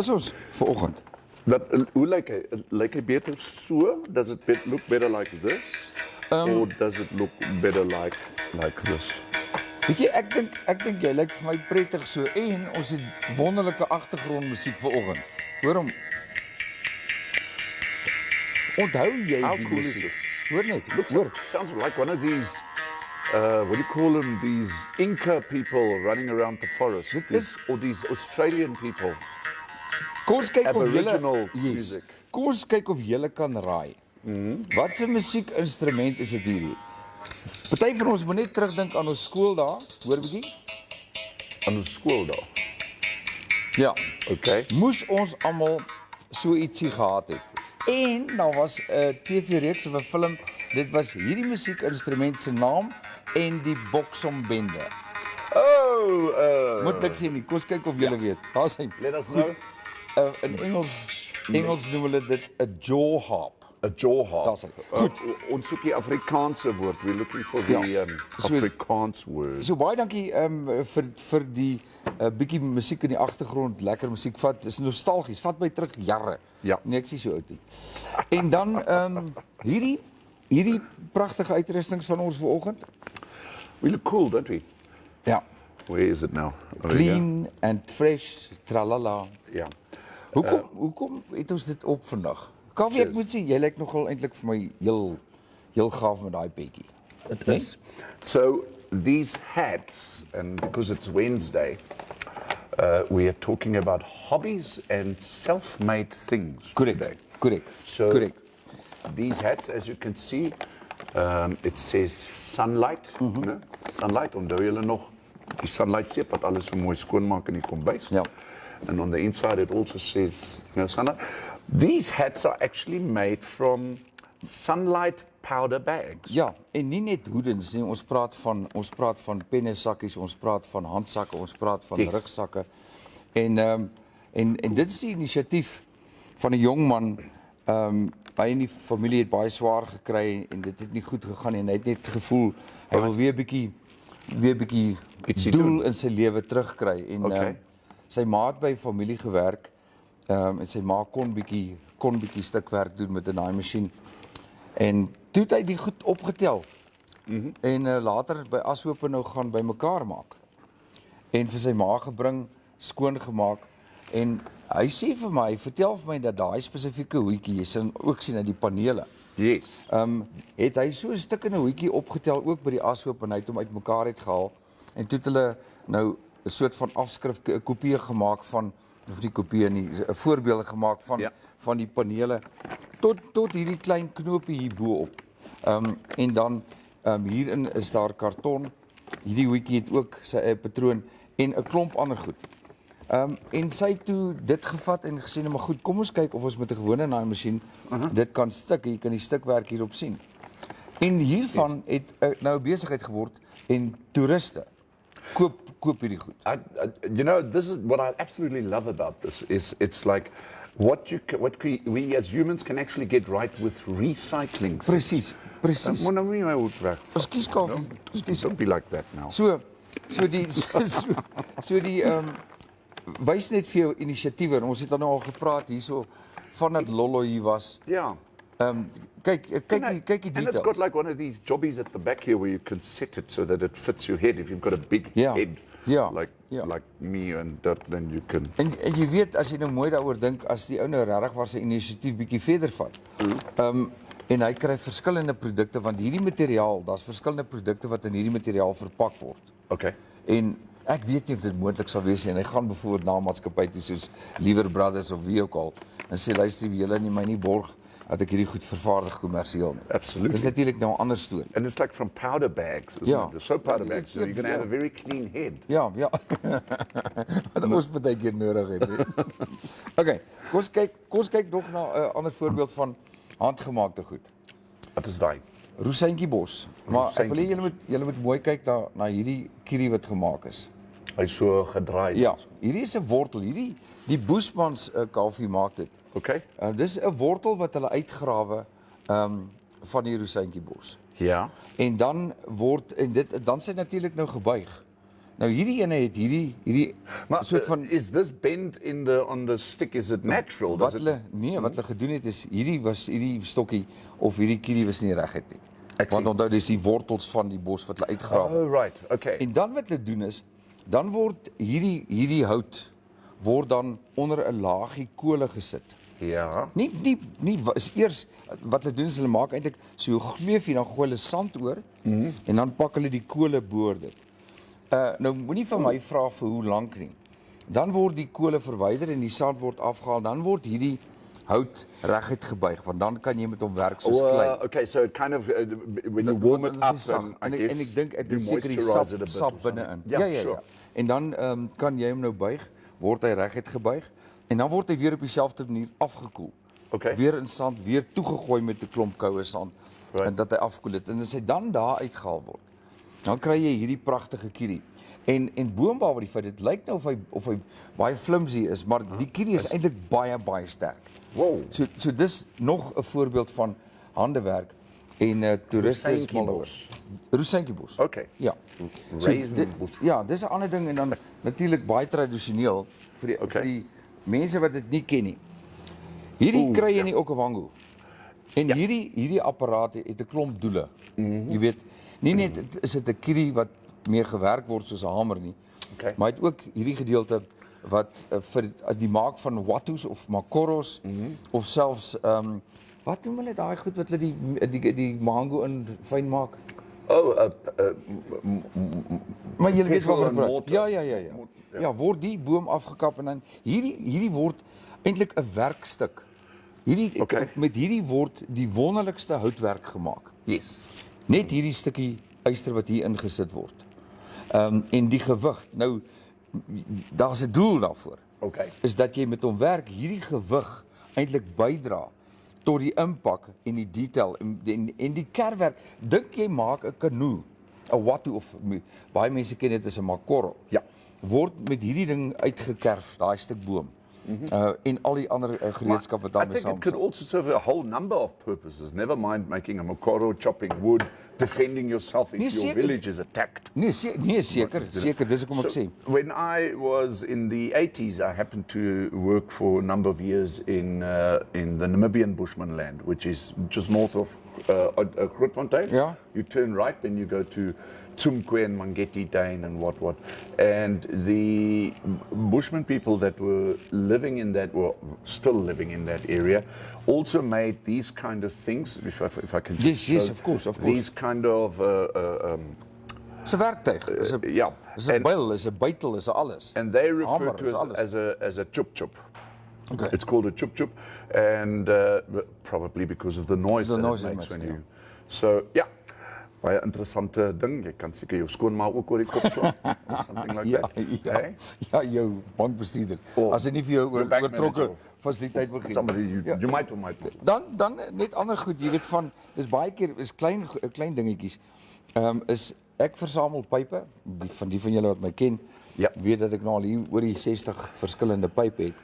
is ons vanoggend? Hoe lyk hy? Lyk hy beter so? Does it look better like this? Or does it look better like this? Weet jy, ek dink jy lyk vir my prettig so en ons het wonderlike agtergrondmusiek vanoggend. Hoor hom. Onthou jy How die cool is musiek? this? Hoor net, hoor. Sounds like one of these, what do you call them? These Inca people running around the forest. Or these Australian people. Kom ons kyk of Aboriginal julle music. Kom ons kyk of julle kan raai. Wat 'n musiekinstrument is dit hierdie? Party van ons moet net terugdink aan ons skool daar, hoor bietjie? Aan ons skool daar. Ja. Okay. Moes ons almal so ietsie gehad het. En daar was 'n TV-reeks of 'n film, dit was hierdie musiekinstrument se naam en die Boksombende. Moet ek sê nie, kom ons kyk of julle weet. Daar's hy. Let us know. In Engels noem hulle dit 'n jaw harp. A jaw harp. Daar's hy. Goed. Ons soek die Afrikaanse woord. We're looking for the Afrikaans word. So baie dankie vir die bietjie musiek in die agtergrond, lekker musiek vat. Is nostalgies, vat my terug jare. Ja. Nee, ek is so oud nie. En dan hierdie pragtige uitrustings van ons vanoggend. We look cool, don't we? Ja. Where is it now? Clean and fresh, tralala. Ja. Hoekom het ons dit op vandag? Kaufeee, ek moet sê, jy lyk nogal eintlik vir my heel gaaf met daai petjie. It is. So these hats, and because it's Wednesday, we are talking about hobbies and self-made things. Correct. So these hats, as you can see, it says sunlight. No? Sunlight, onthou julle nog die sunlight seep wat alles so mooi skoon maak in die kombuis. Ja. And on the inside it also says sunlight. These hats are actually made from sunlight powder bags. Ja, en nie net hoedens nie, ons praat van pennesakkies, ons praat van handsakke, ons praat van rugsakke. En dit is die inisiatief van 'n jong man. Hy en die familie het baie swaar gekry en dit het nie goed gegaan en hy het net gevoel hy wil weer bietjie doel in sy lewe terugkry en sy ma het by familie gewerk en sy ma kon bietjie stukwerk doen met 'n naaimasjien. En toe het hy die goed opgetel. En later by Ashope nou gaan bymekaar maak. En vir sy ma gebring, skoon gemaak en hy sê vir my, hy vertel vir my dat daai spesifieke hoedjie, jy sien ook sien uit die panele. Yes. Het hy so 'n stuk in 'n hoedjie opgetel ook by die Ashope en hy het hom uitmekaar uitgehaal en toe het hulle nou 'n soort van afskrif, 'n kopie gemaak van of nie kopie nie, 'n voorbeelde gemaak van die panele tot hierdie klein knoopie hier bo-op. En dan hierin is daar karton. Hierdie hoedjie het ook sy eie patroon en 'n klomp ander goed. En sy het toe dit gevat en gesê, maar goed, kom ons kyk of ons met 'n gewone naaimasjien dit kan stik. Jy kan die stukwerk hierop sien. En hiervan het nou 'n besigheid geword en toeriste koop hierdie goed. You know, this is what I absolutely love about this is it's like what we as humans can actually get right with recycling. Presies. Ekskuus Kaufeee. Don't be like that now. So die wys net vir jou inisiatiewe. Ons het dan nou al gepraat hierso van dat Lollo hier was. Ja. Kyk die detail. And it's got like one of these jobbies at the back here where you can set it so that it fits your head. If you've got a big head, like me and that, then you can. En jy weet, as jy nou mooi daaroor dink, as die ou nou regtig waar sy inisiatief bietjie verder vat. En hy kry verskillende produkte, want hierdie materiaal, daar's verskillende produkte wat in hierdie materiaal verpak word. Okay. En ek weet nie of dit moontlik sal wees nie. En hy gaan byvoorbeeld na 'n maatskappy toe soos Liewer Brothers of wie ook al en sê luister, julle nie my nie borg dat ek hierdie goed vervaardig kommersieel nie. Absolutely. Dis natuurlik nou 'n ander storie. And it's like from powder bags, isn't it? The soap powder bags, so you're going to have a very clean head. Ja. Wat ons baie keer nodig het. Okay, kom ons kyk nog na 'n ander voorbeeld van handgemaakte goed. Wat is daai? Roosantjiebos. Maar ek wil hê julle moet mooi kyk na hierdie kierie wat gemaak is. Hy so gedraai. Ja, hierdie is 'n wortel. Die Boesmans Kaufeee maak dit. Okay. Dis 'n wortel wat hulle uitgrawe van die roosantjiebos. Ja. En dan dan sy natuurlik nou gebuig. Nou hierdie ene het hierdie Maar soort van is this bend on the stick, is it natural? wat hulle gedoen het is hierdie stokkie of hierdie kierie was nie reguit nie. Want onthou dis die wortels van die bos wat hulle uitgrawe. Oh, right, okay. En dan wat hulle doen is, dan word hierdie hout word dan onder 'n laagie kole gesit. Ja. Nie is eers wat hulle doen is hulle maak eintlik so 'n gleufie, dan gooi hulle sand oor en dan pak hulle die kole boor dit. Nou moenie van my vra vir hoe lank nie. Dan word die kole verwyder en die sand word afgehaal, dan word hierdie hout reguit gebuig, want dan kan jy met hom werk soos klei. Okay, so it kind of when you warm it up en ek dink dit is seker die sap binne-in. Ja. En dan kan jy hom nou buig, word hy reguit gebuig en dan word hy weer op dieselfde manier afgekoel. Okay. Weer in sand, weer toegegooi met 'n klomp koue sand en dat hy afkoel het. En as hy dan daar uitgehaal word, dan kry jy hierdie pragtige kierie. En boonbehalwe die feit dit lyk nou of hy baie flimsy is, maar die kierie is eintlik baie sterk. Wow. So dis nog 'n voorbeeld van handewerk en toeriste is mal oor. Roosantjiebos. Okay. Ja. Ja, dis 'n ander ding en dan natuurlik baie tradisioneel vir die mense wat dit nie ken nie. Hierdie kry jy in die Okavango. En hierdie apparaat het 'n klomp doele. Jy weet, nie net is dit 'n kierie wat mee gewerk word soos 'n hamer nie. Maar hy het ook hierdie gedeelte wat vir die maak van wattoes of makoros of selfs wat noem hulle daai goed wat hulle die mango in fyn maak? Maar jy weet wat ek praat. Ja. Ja, word die boom afgekap en dan hierdie word eintlik 'n werkstuk. Met hierdie word die wonderlikste houtwerk gemaak. Yes. Net hierdie stukkie yster wat hier ingesit word. En die gewig. Nou daar's 'n doel daarvoor. Is dat jy met hom werk hierdie gewig eintlik bydra tot die impak en die detail en die kerwerk. Dink jy maak 'n kanoe, 'n wattoe of baie mense ken dit as 'n makoro. Ja. Word met hierdie ding uitgekerf, daai stuk boom. En al die ander gereedskap wat daarmee saam. I think it could also serve a whole number of purposes. Never mind making a makoro, chopping wood, defending yourself if your village is attacked. Nee, seker, dis hoekom ek sê. When I was in the 80s, I happened to work for a number of years in the Namibian Bushman land, which is just north of Grootfontein. Yeah. You turn right, then you go to Tsumkwe and Mangeti Dane and what. And the Bushman people that were living in that, or still living in that area, also made these kind of things, if I can just yes, of course. These kind of... It's 'n werktuig. It's 'n byl, is 'n bytel, is alles. And they refer to it as a chup-chup. Okay. It's called a chup-chup, and probably because of the noise that it makes when you... So, yeah. Baie interessante ding. Jy kan seker jou skoonma ook oor die kop slaan of something like that. Ja, jou bankbestuurder. As hy nie vir jou oortrokke fasiliteit wil gee. Somebody you might or might not. Dan net ander goed, jy weet van dis baie keer is klein dingetjies. Is ek versamel pype, die van julle wat my ken, weet dat ek nou al hier oor die 60 verskillende pype het.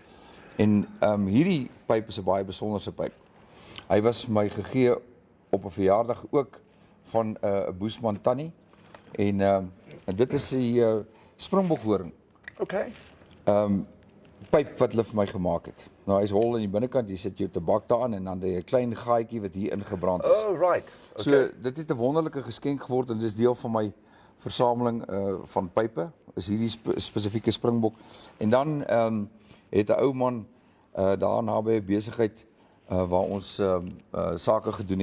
En hierdie pyp is 'n baie besonderse pyp. Hy was my gegee op 'n verjaardag ook van 'n Boesman tannie en dit is die springbokhoring. Okay. Pyp wat hulle vir my gemaak het. Nou hy's hol aan die binnekant, jy sit jou tabak daarin en dan 'n klein gaatjie wat hier ingebrand is. Oh right. Okay. So dit het 'n wonderlike geskenk geword en dis deel van my versameling van pype. Is hierdie spesifieke springbok. En dan het 'n ou man daar naby 'n besigheid waar ons sake gedoen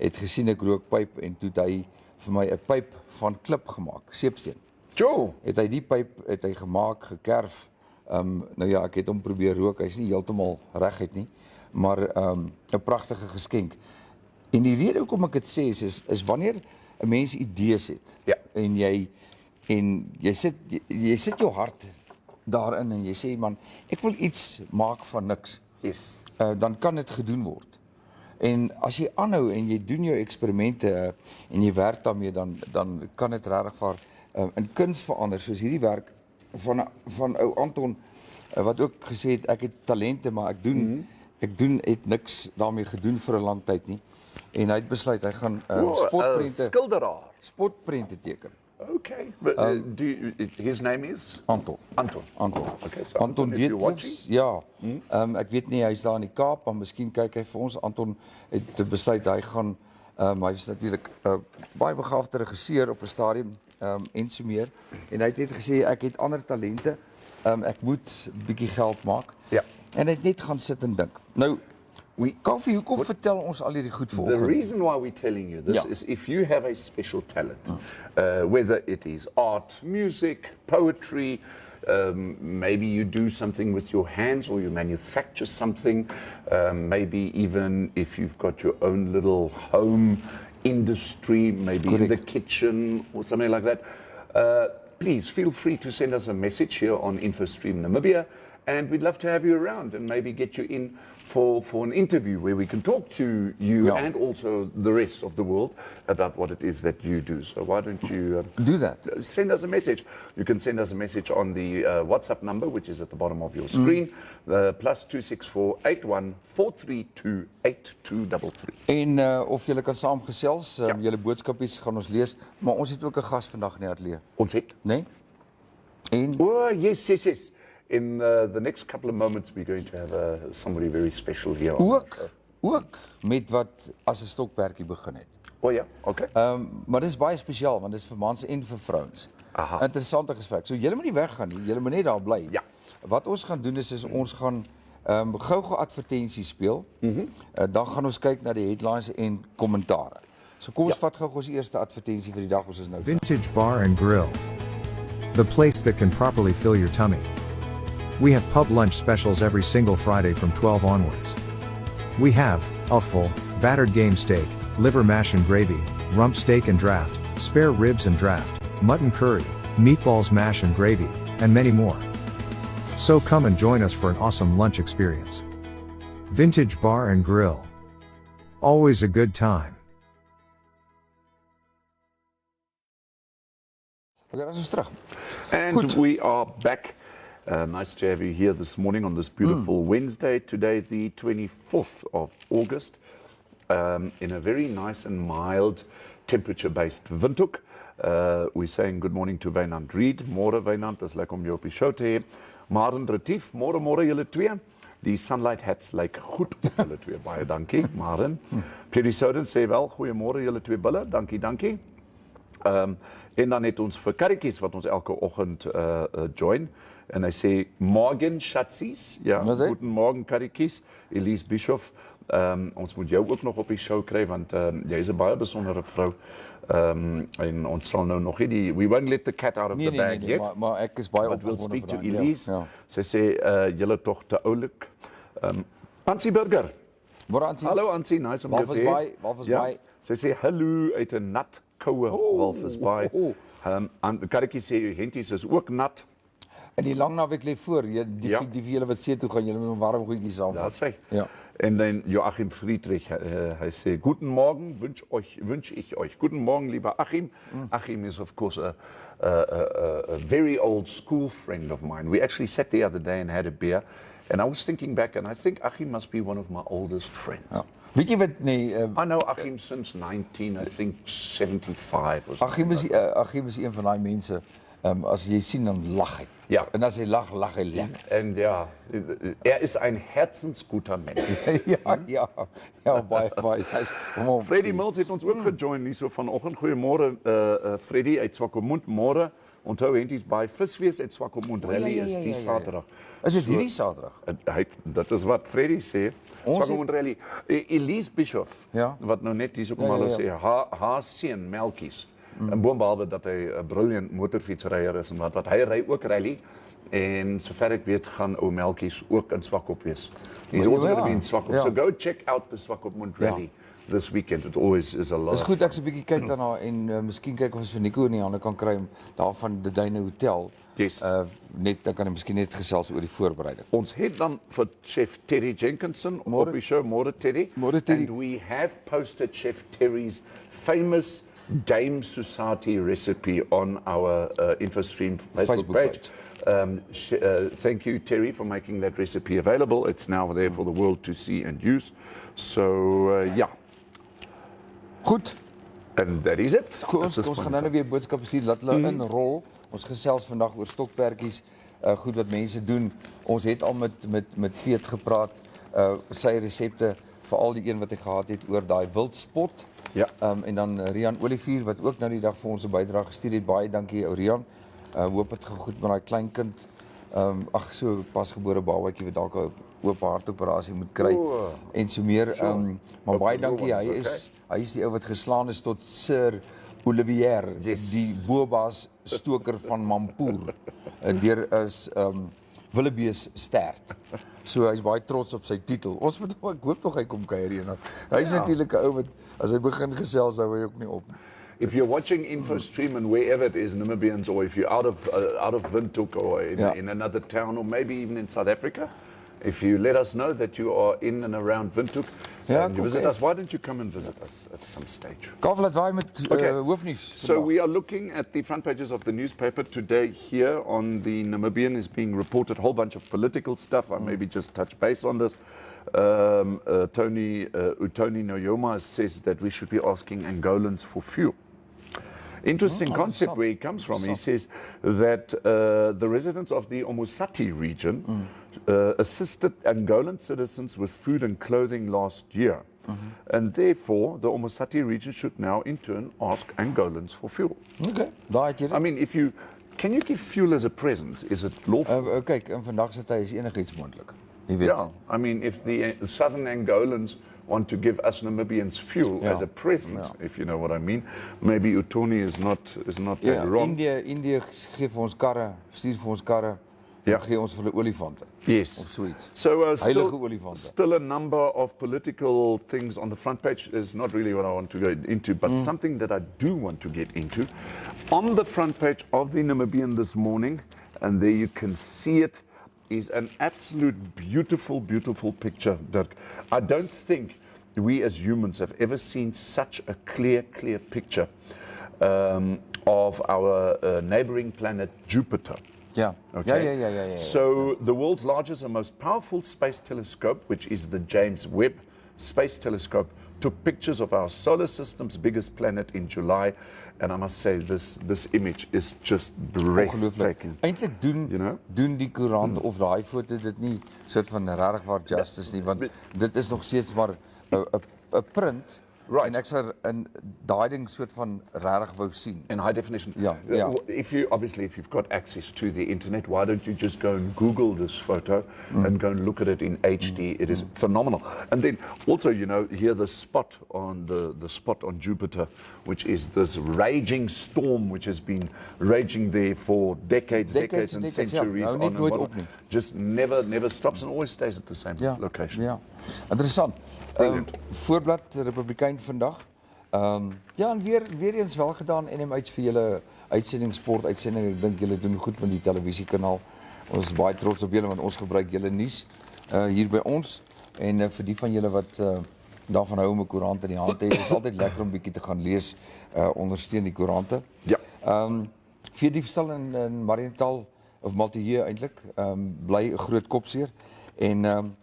het gesien ek rook pyp en toe het hy vir my 'n pyp van klip gemaak, seepsteen. Jo, het hy die pyp gemaak, gekerf. Nou ja, ek het hom probeer rook. Hy's nie heeltemal reguit nie, maar 'n pragtige geskenk. En die rede hoekom ek dit sê is wanneer 'n mens idees het. Ja. En jy sit jou hart daarin en jy sê man, ek wil iets maak van niks. Yes. Dan kan dit gedoen word. En as jy aanhou en jy doen jou eksperimente en jy werk daarmee dan kan dit regtig vir in kuns verander, soos hierdie werk van ou Anton wat ook gesê het ek het talente, maar ek het niks daarmee gedoen vir 'n lang tyd nie. En hy het besluit hy gaan spotprente teken. Okay. But his name is? Anton. Anton. Anton. Okay, so Anton if you're weet watching. ons, ja. Ek weet nie hy's daar in die Kaap, maar miskien kyk hy vir ons. Anton het besluit hy gaan hy is natuurlik baie begaafde regisseur op 'n stadium en so meer. En hy het net gesê ek het ander talente. Ek moet 'n bietjie geld maak. Ja. En hy het net gaan sit en dink. Nou, Kaufeee, hoekom vertel ons al hierdie goed The vanoggend? reason why we're telling you this is if you have a special talent, whether it is art, music, poetry, maybe you do something with your hands or you manufacture something, maybe even if you've got your own little home industry, maybe in the kitchen or something like that, please feel free to send us a message here on Infostream Namibia, and we'd love to have you around and maybe get you in for an interview where we can talk to you and also the rest of the world about what it is that you do. So why don't you do that? Send us a message. You can send us a message on the WhatsApp number, which is at the bottom of your screen, +264 8143 8233. En of julle kan saamgesels, julle boodskapies gaan ons lees, maar ons het ook 'n gas vandag in die ateljee. Ons het? Nee? En Yes. In the next couple of moments, we're going to have somebody very special here. Ook met wat as 'n stokperdjie begin het. Ja, okay. Maar dis baie spesiaal want dis vir mans en vir vrouens. Aha. Interessante gesprek. So julle moet nie weggaan nie, julle moet net daar bly. Ja. Wat ons gaan doen is ons gaan gou-gou advertensies speel. Dan gaan ons kyk na die headlines en kommentare. So kom ons vat gou ons eerste advertensie vir die dag. Ons is nou Vintage Bar and Grill. The place that can properly fill your tummy. We have pub lunch specials every single Friday from 12 onwards. We have full, battered game steak, liver mash and gravy, rump steak and draft, spare ribs and draft, mutton curry, meatballs mash and gravy, and many more. So come and join us for an awesome lunch experience. Vintage Bar and Grill. Always a good time. Okay, ons is terug. And we are back. Nice to have you here this morning on this beautiful Wednesday, today the 24th of August, in a very nice and mild temperature-based Windhoek. We're saying good morning to Wynand Reed. Môre Wynand, dis lekker om jou op die show te hê. Maren Retief, môre julle twee. Die sunlight hats lyk goed op julle twee. Baie dankie, Maren. Perry Soden sê wel, goeiemôre julle twee bulle. Dankie. En dan het ons vir karretjies wat ons elke oggend join. En hy sê, morgen schatsies. Ja, guten morgen karretjies. Elise Bischoff. Ons moet jou ook nog op die show kry, want jy is 'n baie besondere vrou. En ons sal nou nog nie we won't let the cat out of the bag yet. Maar ek is baie But we'll opgewonde speak to vir daai. Elise. Ja. Sy sê, julle tog te oulik. Ansie Burger. Môre Ansie. Hallo Ansie, nice om jou te hê. Walvisbaai. Sy sê, hallo uit 'n nat, koue Walvisbaai. Karretjie sê, henties is ook nat. En die lang naweek lê voor. Die vir julle wat see toe gaan, julle moet 'n warm goedjies saamvat. Dat sê. Ja. En dan Joachim Friedrich, hy sê, guten Morgen wünsch ich euch. Guten Morgen, lieber Achim. Achim is of course a very old school friend of mine. We actually sat the other day and had a beer, and I was thinking back, and I think Achim must be one of my oldest friends. Ja. Weet jy wat I know Achim since 1975 or something. Achim is een van daai mense, as jy sien dan lag hy. Ja. En as hy lag hy lekker. En ja, is ein herzensguter Mensch. ja, baie. Freddy Mills het ons ook gejoin hier so vanoggend. Goeiemôre Freddy uit Swakopmund. Môre onthou henties by Visfees uit Swakopmund Rally is die Saterdag. Is dit hierdie Saterdag? Dat is wat Freddy sê. Swakopmund Rally. Elise Bischoff, wat nou net hier so kom hulle sê, haar seun Melkies. En boonbehalwe dat hy 'n brilliant motorfietsryer is en wat hy ry ook rally. En sover ek weet gaan ou Melkies ook in Swakop wees. He's also going to be in Swakop. So go check out the Swakopmund Rally this weekend. It always is a lot. Dis goed ek se 'n bietjie kyk daarna en miskien kyk of ons vir Nico in die hande kan kry daar van die Duine Hotel. Yes. Net dan kan hy miskien net gesels oor die voorbereiding. Ons het dan vir Chef Terry Jenkinson op die show. Môre Terry. And we have posted Chef Terry's famous Game Society recipe on our Infostream Facebook page. Thank you, Terry, for making that recipe available. It's now there for the world to see and use. So, Goed. And that is it. Ons gaan nou weer boodskappe stuur, laat hulle inrol. Ons gesels vandag oor stokperdjies, goed wat mense doen. Ons het al met Piet gepraat, sy resepte, veral die een wat hy gehad het oor daai wildspot. Ja. En dan Rian Olivier wat ook nou die dag vir ons 'n bydrae gestuur het. Baie dankie ou Rian. Hoop dit gaan goed met daai klein kind. So pasgebore babatjie wat dalk 'n oop hartoperasie moet kry en so meer. Maar baie dankie. Hy is die ou wat geslaan is tot Sir Olivier, die boba's stoker van Mampoer. Deur is Willebees Stert. So hy's baie trots op sy titel. Ons moet ek hoop tog hy kom kuier hier. Hy's natuurlik 'n ou wat as hy begin gesels hou hy ook nie op. If you're watching Infostream and wherever it is, Namibians, or if you're out of Windhoek or in another town, or maybe even in South Africa, if you let us know that you are in and around Windhoek and you visit us, why don't you come and visit us at some stage? Kaufeee, laat waai met hoofnuus. So we are looking at the front pages of the newspaper today. Here on the Namibian is being reported a whole bunch of political stuff. I'll maybe just touch base on this. Utoni Noyoma says that we should be asking Angolans for fuel. Interesting concept where he comes from. He says that the residents of the Omusati region assisted Angolan citizens with food and clothing last year. And therefore, the Omusati region should now in turn ask Angolans for fuel. Okay. I mean, can you give fuel as a present? Is it lawful? Kyk, in vandag se tyd is enigiets moontlik. Jy weet. Yeah, I mean, if the southern Angolans want to give us Namibians fuel as a present, if you know what I mean, maybe Utoni is not wrong. India gee vir ons karre, stuur vir ons karre, gee ons vir hulle olifante. Yes. Of zoiets. So heilige olifante. Still a number of political things on the front page is not really what I want to go into, but something that I do want to get into. On the front page of the Namibian this morning, and there you can see it, is an absolute beautiful, beautiful picture, Dirk. I don't think we as humans have ever seen such a clear picture of our neighboring planet Jupiter. Yeah. Okay? Yeah. So the world's largest and most powerful space telescope, which is the James Webb Space Telescope, took pictures of our solar system's biggest planet in July. And I must say, this image is just breathtaking. Eintlik doen die koerant of daai foto dit nie soort van regtig waar justice nie, want dit is nog steeds maar 'n print. Right. En ek sou in daai ding soort van regtig wou sien. In high definition. Yeah. If you've got access to the internet, why don't you just go and Google this photo and go and look at it in HD? It is phenomenal. And then also, here the spot on the spot on Jupiter, which is this raging storm which has been raging there for decades and centuries on and on. Just never stops and always stays at the same location. Ja. Interessant. Voorblad Republikein vandag. En weer eens wel gedaan NMH vir julle uitsending, sportuitsending. Ek dink julle doen goed met die televisiekanaal. Ons is baie trots op julle want ons gebruik julle nuus hier by ons. En vir die van julle wat daarvan hou om 'n koerant in die hand te hê, is altyd lekker om bietjie te gaan lees. Ondersteun die koerante. Ja. Veediefstal in Mariental of Maltije eintlik, bly 'n groot kopseer en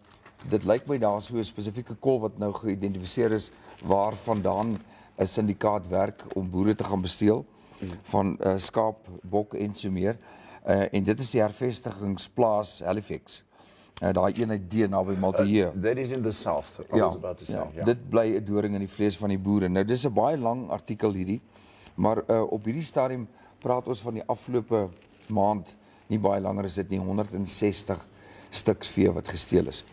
dit lyk my daar so 'n spesifieke kol wat nou geïdentifiseer is waarvandaan 'n syndikaat werk om boere te gaan besteel van skaap, bok en so meer. En dit is die hervestigingsplaas Halifax. Daai eenheid D naby Maltije. That is in the south. I was about to say. Ja. Dit bly 'n doring in die vlees van die boere. Nou dis 'n baie lang artikel hierdie, maar op hierdie stadium praat ons van die afgelope maand, nie baie langer as dit nie, 160 stuks vee wat gesteel is.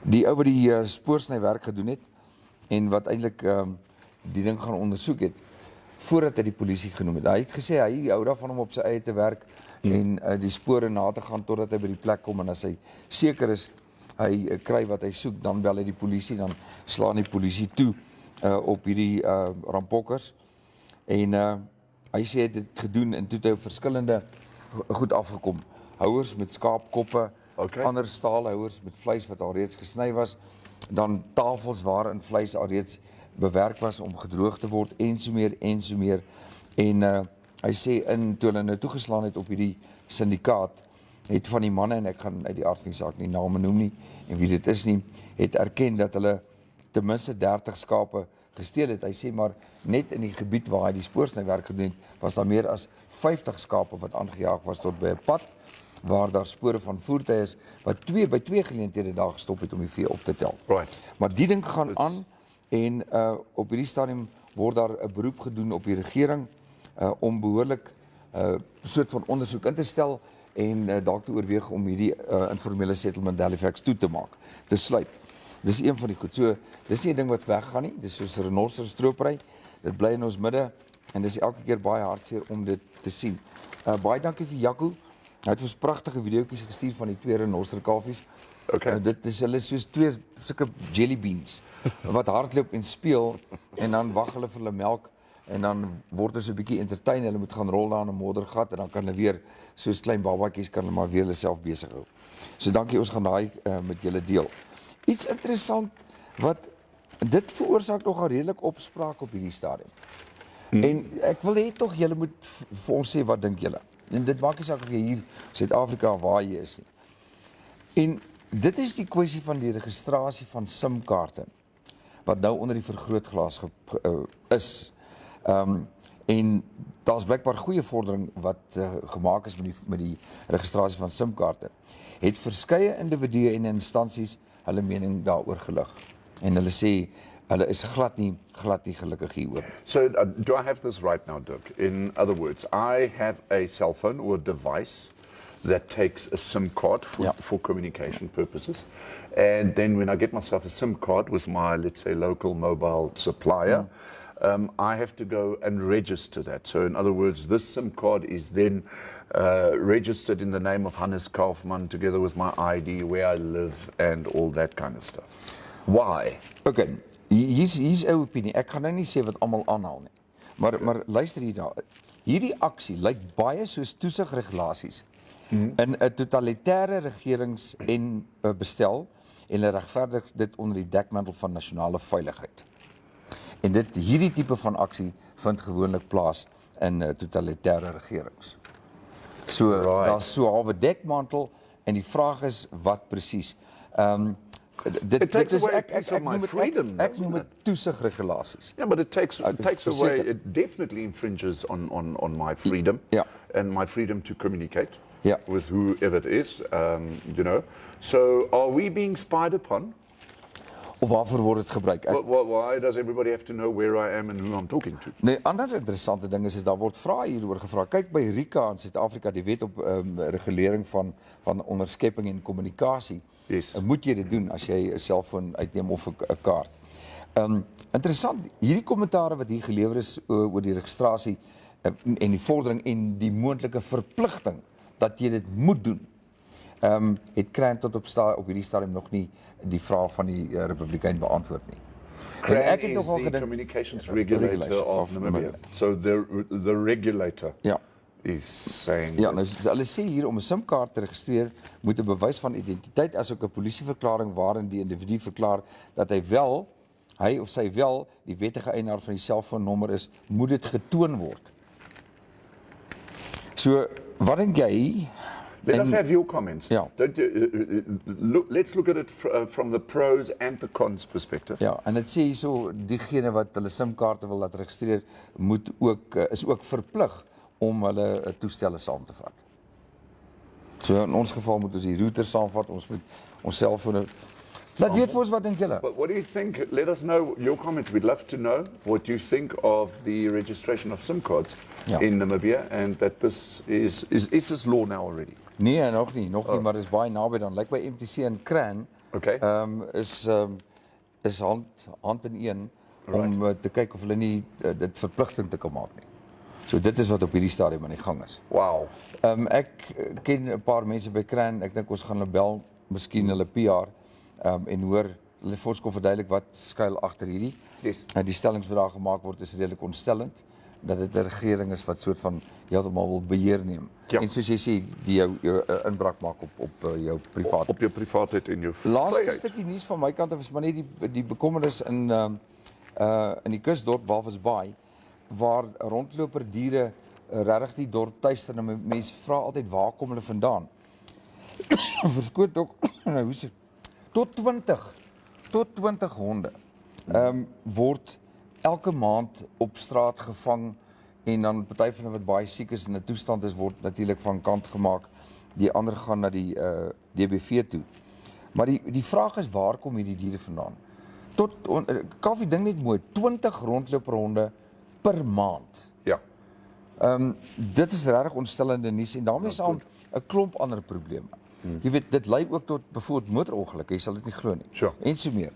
Die ou wat die spoorsnywerk gedoen het en wat eintlik die ding gaan ondersoek het voordat hy die polisie genoem het. Hy het gesê hy hou daarvan om op sy eie te werk en die spore na te gaan totdat hy by die plek kom en as hy seker is hy kry wat hy soek, dan bel hy die polisie, dan slaan die polisie toe op hierdie rampokkers en hy sê hy het dit gedoen en toe het hy verskillende goed afgekom. Houers met skaapkoppe, ander staalhouers met vleis wat al reeds gesny was, dan tafels waarin vleis al reeds bewerk was om gedroog te word en so meer. En hy sê toe hulle nou toegeslaan het op hierdie syndikaat, het van die manne, en ek gaan uit die aard van die saak nie name noem nie, en wie dit is nie, het erken dat hulle ten minste 30 skape gesteel het. Hy sê maar net in die gebied waar hy die spoorsnywerk gedoen het, was daar meer as 50 skape wat aangejaag was tot by 'n pad waar daar spore van voertuie is wat by twee geleenthede daar gestop het om die vee op te tel. Right. Maar die ding gaan aan en op hierdie stadium word daar 'n beroep gedoen op die regering om behoorlik 'n soort van ondersoek in te stel en dalk te oorweeg om hierdie informele settlement Halifax toe te maak, te sluit. Dis een van die goed. So, dis nie 'n ding wat weggaan nie. Dis soos 'n renosterstroopry. Dit bly in ons midde en dis elke keer baie hartseer om dit te sien. Baie dankie vir Jaco. Hy het vir ons pragtige videoetjies gestuur van die twee renoster kalfies. Okay. Dit is hulle soos twee sulke jelly beans wat hardloop en speel en dan wag hulle vir hulle melk en dan word hulle so 'n bietjie entertain. Hulle moet gaan rol daar in 'n moddergat en dan kan hulle weer soos klein babatjies kan hulle maar weer hulle self besig hou. So dankie, ons gaan daai met julle deel. Iets interessant wat dit veroorsaak nogal redelik opspraak op hierdie stadium. En ek wil hê tog julle moet vir ons sê wat dink julle. En dit maak nie saak of jy hier Suid-Afrika waar jy is nie. En dit is die kwessie van die registrasie van SIM-kaarte wat nou onder die vergrootglas is. En daar's blykbaar goeie vordering wat gemaak is met die registrasie van SIM-kaarte. Het verskeie individue en instansies hulle mening daaroor gelig. En hulle sê hulle is glad nie gelukkig hieroor. So, do I have this right now, Dirk? In other words, I have a cell phone or a device that takes a SIM card for communication purposes. And then when I get myself a SIM card with my, let's say, local mobile supplier, I have to go and register that. So in other words, this SIM card is then registered in the name of Hannes Kaufman together with my ID, where I live and all that kind of stuff. Why? Okay, hier's 'n opinie. Ek gaan nou nie sê wat almal aanhaal nie. Maar luister hier daar. Hierdie aksie lyk baie soos toesigregulasies in 'n totalitêre regerings- en bestel en hulle regverdig dit onder die dekmantel van nasionale veiligheid. En hierdie tipe van aksie vind gewoonlik plaas in totalitêre regerings. So daar's so 'n halwe dekmantel en die vraag is wat presies. It takes away a piece of my freedom. Ek noem dit toesigregulasies. Yeah, but it takes away, it definitely infringes on my freedom and my freedom to communicate with whoever it is, you know. So are we being spied upon? Of waarvoor word dit gebruik? Why does everybody have to know where I am and who I'm talking to? Nee, ander interessante ding is daar word vrae hieroor gevra. Kyk by RICA in Suid-Afrika, die wet op regulering van onderskepping en kommunikasie. Yes. Moet jy dit doen as jy 'n selfoon uitneem of 'n kaart. Interessant, hierdie kommentare wat hier gelewer is oor die registrasie en die vordering en die moontlike verpligting dat jy dit moet doen. Het Kraan tot op hierdie stadium nog nie die vraag van die Republikein beantwoord nie. Kraan ek het nogal gedink communications regulator of Namibia. So the regulator is saying ja, nou hulle sê hier om 'n SIM-kaart te registreer moet 'n bewys van identiteit asook 'n polisieverklaring waarin die individu verklaar dat hy of sy wel die wettige eienaar van die selfoonnommer is, moet dit getoon word. So, wat dink jy? Let us have your comments. Ja. Let's look at it from the pros and the cons perspective. Ja, en dit sê hierso diegene wat hulle SIM-kaarte wil laat registreer, is ook verplig om hulle toestelle saam te vat. So in ons geval moet ons die router saamvat, ons moet ons selfone. Laat weet vir ons wat dink julle. But what do you think? Let us know your comments. We'd love to know what you think of the registration of SIM cards in Namibia and that this is this law now already? Nee, nog nie, maar dit is baie naby dan. Lyk by MTC en Kraan. Okay. Is hand in een om te kyk of hulle nie dit verpligtend te kan maak nie. So dit is wat op hierdie stadium aan die gang is. Wow. Ek ken 'n paar mense by Kraan. Ek dink ons gaan hulle bel, miskien hulle PR en hoor hulle vir ons kom verduidelik wat skuil agter hierdie. Yes. Die stellings wat daar gemaak word is redelik ontstellend dat dit 'n regering is wat soort van heeltemal wil beheer neem. Ja. En soos jy sê, die jou inbraak maak op jou privaat. Op jou privaatheid en jou laaste stukkie nuus van my kant af is maar net die bekommernis in die kusdorp Walvis Bay waar rondloper diere regtig die dorp tuister en mense vra altyd waar kom hulle vandaan. Verskoot ook nou hoe se tot 20 honde word elke maand op straat gevang en dan party van hulle wat baie siek is en in 'n toestand is word natuurlik van kant gemaak. Die ander gaan na die DBV toe. Maar die vraag is waar kom hierdie diere vandaan? Kaufeee ding net mooi, 20 rondloophonde per maand. Ja. Dit is regtig ontstellende nuus en daarmee saam 'n klomp ander probleme. Jy weet, dit lei ook tot byvoorbeeld motorongelukke, jy sal dit nie glo nie. Sure. En so meer.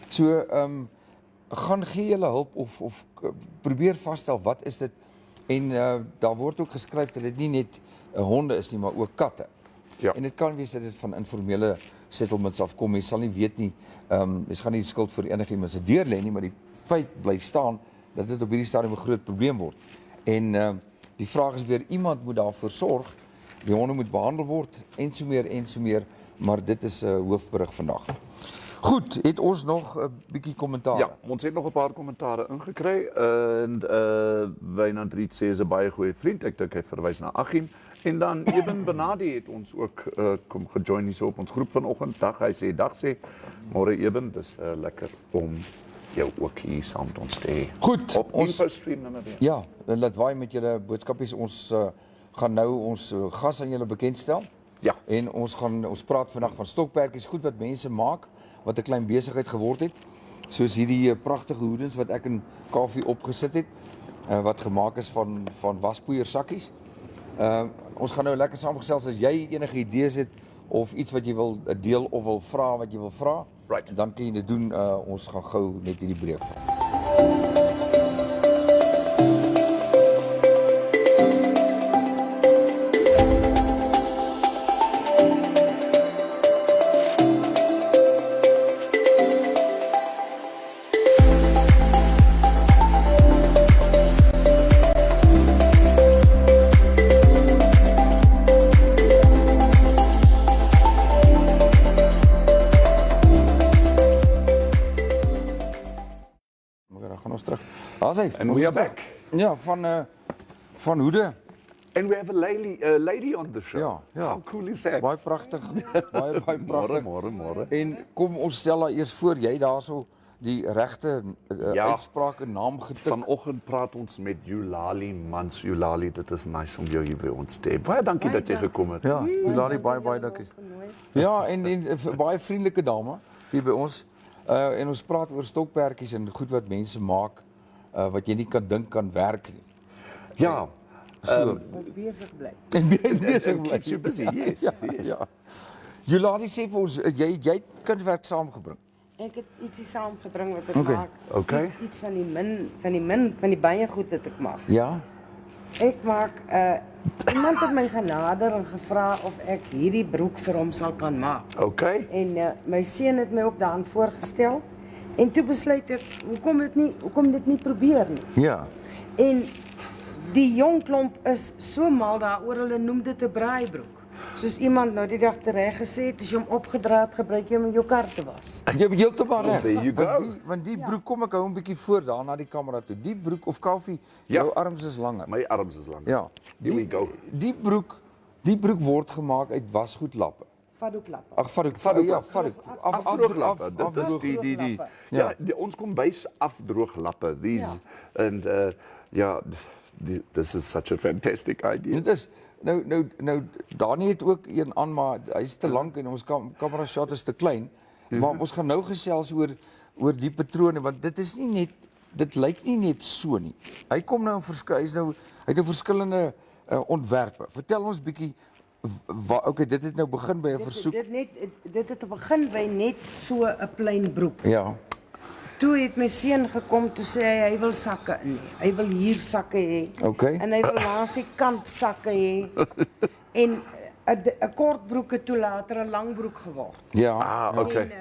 So, gaan gee julle hulp of probeer vasstel wat is dit? En daar word ook geskryf dat dit nie net honde is nie, maar ook katte. Ja. En dit kan wees dat dit van informele settlements afkom. Jy sal nie weet nie, jy gaan nie die skuld vir enigiemand se deur lê nie, maar die feit bly staan dat dit op hierdie stadium 'n groot probleem word. En die vraag is weer, iemand moet daarvoor sorg, die honde moet behandel word, en so meer, maar dit is 'n hoofberig vandag. Goed, het ons nog 'n bietjie kommentaar? Ja, ons het nog 'n paar kommentare ingekry en Wynand Riet sê is 'n baie goeie vriend. Ek dink hy verwys na Achim. En dan Eben Benadi het ons ook kom gejoin hier so op ons groep vanoggend. Hy sê dag sê. Môre Eben, dis lekker om jou ook hier saam met ons te hê. Goed, op Infostream Namibia. Ja, laat waai met julle boodskapies. Ons gaan nou ons gas aan julle bekendstel. Ja. En ons praat vandag van stokperdjies, goed wat mense maak, wat 'n klein besigheid geword het. Soos hierdie pragtige hoedens wat ek in Kaufeee opgesit het, wat gemaak is van waspoeier sakkies. Ons gaan nou lekker saamgesels. As jy enige idees het of iets wat jy wil deel of wil vra wat jy wil vra, Right. dan kan jy dit doen. Ons gaan gou net hierdie breek vat. And we are back. Ja, van hoede. And we have a lady on the show. Ja. How cool is that? Baie pragtig. baie pragtig. Môre. En kom ons stel haar eers voor, jy daarso die regte uitspraak en naam getik. Vanoggend praat ons met Julali Mans. Julali, dit is nice om jou hier by ons te hê. Baie dankie dat jy gekom het. Ja, Julali, baie dankie. Ja, en 'n baie vriendelike dame hier by ons. En ons praat oor stokperdjies en goed wat mense maak wat jy nie kan dink kan werk nie. Ja. So besig bly. en besig bly. Keeps you busy. Yes. Ja. Julali sê vir ons jy het kunswerk saamgebring. Ek het ietsie saamgebring wat ek Okay. maak. Okay. Iets van die baie goed wat ek maak. Ja. Ek maak iemand het my genader en gevra of ek hierdie broek vir hom sal kan maak. Okay. En my seun het my ook daaraan voorgestel. En toe besluit ek, hoekom dit nie probeer nie. Ja. En die jong klomp is so mal daaroor, hulle noem dit 'n braaibroek. Soos iemand nou die dag tereg gesê het, as jy hom opgedra het, gebruik jy hom in jou kar te was. Jy het heeltemal reg. There you go. Want die broek, kom ek hou 'n bietjie voor daar na die kamera toe. Die broek of Kaufeee, Ja. jou arms is langer. My arms is lank. Ja. Here we go. Die broek word gemaak uit wasgoedlappe. Vadoeklappe. Ag, varuk. Ja, varuk. Afdrooglappe. Dit is die afdrooglappe. ja, ons kombuis afdrooglappe. These and this is such a fantastic idea. Dit is nou Dani het ook een aan, maar hy's te lank en ons kamera shot is te klein. Maar ons gaan nou gesels oor die patrone, want dit lyk nie net so nie. Hy kom nou hy het nou verskillende ontwerpe. Vertel ons bietjie okay, dit het nou begin by 'n versoek. Dit het begin by net so 'n plain broek. Ja. Toe het my seun gekom, toe sê hy wil sakke in. Hy wil hier sakke hê. Okay. En hy wil langs die kant sakke hê. En 'n kort broek het toe later 'n lang broek geword. Ja. Okay. En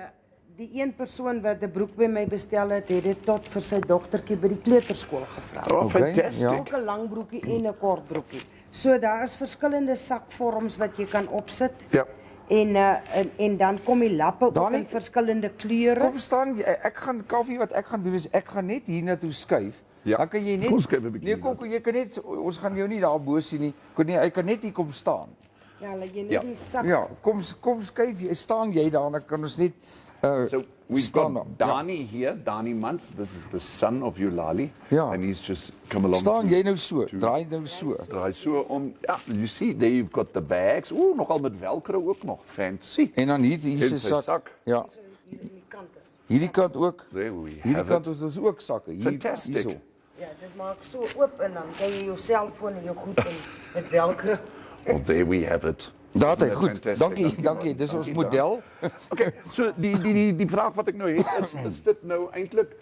die een persoon wat 'n broek by my bestel het, het dit tot vir sy dogtertjie by die kleuterskool gevra. Oh, Okay, fantastic. ja. Ook 'n lang broekie en 'n kort broekie. So daar is verskillende sakvorms wat jy kan opsit. Ja. En dan kom die lappe ook Dani, in verskillende kleure. Kom staan, ek gaan Kaufeee wat ek gaan doen is ek gaan net hier na toe skuif. Ja. Dan kan jy net Kom skuif 'n bietjie Nee, kom jy kan net ons gaan jou nie daar bo sien nie. Hy kan net hier kom staan. Ja, laat jy net Ja. die sak. Ja, kom skuif jy, staan jy daar, dan kan ons net So we've staan got daar, ja. Dani here, Dani Mans. This is the son of Eulalie. Ja. And he's just come along. Staan jy nou so, draai nou so. Draai so om. Ja, you see, there you've got the bags. Oeh, nogal met velcro ook nog. Fancy. En dan hier is 'n sy sak. sak. Ja. Hierdie kant ook. There we Hierdie have kant it. is ons ook sakke. Hier, Fantastic. hierso. Ja, dit maak so oop en dan kan jy jou selfoon en jou goed in met velcro. Well, there we have it. Daar Isn't het that goed. fantastic? Dankie, dankie. Dis ons model. Okay, so die vraag wat ek nou het is dit nou eintlik